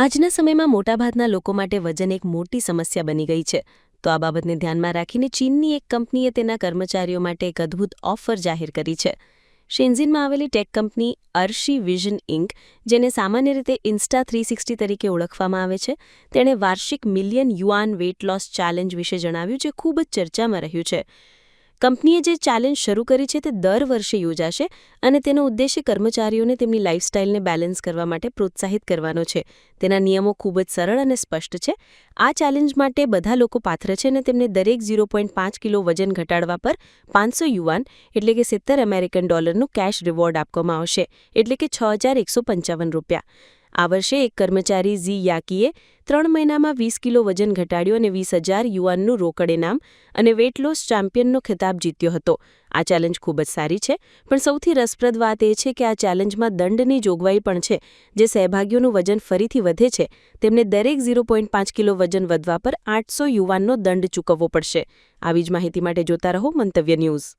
આજના સમયમાં મોટાભાગના લોકો માટે વજન એક મોટી સમસ્યા બની ગઈ છે. તો આ બાબતને ધ્યાનમાં રાખીને ચીનની એક કંપનીએ તેના કર્મચારીઓ માટે એક અદ્ભુત ઓફર જાહેર કરી છે. શેન્ઝીનમાં આવેલી tech company Arashi Vision Inc, જેને સામાન્ય રીતે ઇન્સ્ટા360 તરીકે ઓળખવામાં આવે છે, તેણે વાર્ષિક મિલિયન યુઆન વેઇટ લોસ ચેલેન્જ વિશે જણાવ્યું, જે ખૂબ જ ચર્ચામાં રહ્યું છે. કંપનીએ જે ચેલેન્જ શરૂ કરી છે તે દર વર્ષે યોજાશે અને તેનો ઉદ્દેશ્ય કર્મચારીઓને તેમની લાઇફસ્ટાઇલને બેલેન્સ કરવા માટે પ્રોત્સાહિત કરવાનો છે. તેના નિયમો ખૂબ જ સરળ અને સ્પષ્ટ છે. આ ચેલેન્જ માટે બધા લોકો પાત્ર છે અને તેમને દરેક 0.5 કિલો વજન ઘટાડવા પર 500 યુઆન એટલે કે $70 કેશ રિવોર્ડ આપવામાં આવશે, એટલે કે $6,155. આ વર્ષે એક કર્મચારી ઝી યાકીએ 3 મહિનામાં 20 કિલો વજન ઘટાડ્યું અને 20,000 યુઆનનું રોકડ ઇનામ અને વેઇટ લોસ ચેમ્પિયનનો ખિતાબ જીત્યો હતો. આ ચેલેન્જ ખૂબ જ સારી છે, પણ સૌથી રસપ્રદ વાત એ છે કે આ ચેલેન્જમાં દંડની જોગવાઈ પણ છે. જે સહભાગીઓનું વજન ફરીથી વધે છે તેમને દરેક 0.5 કિલો વજન વધવા પર 800 યુઆનનો દંડ ચૂકવવો પડશે. આવી જ માહિતી માટે જોતા રહો મંતવ્ય ન્યૂઝ.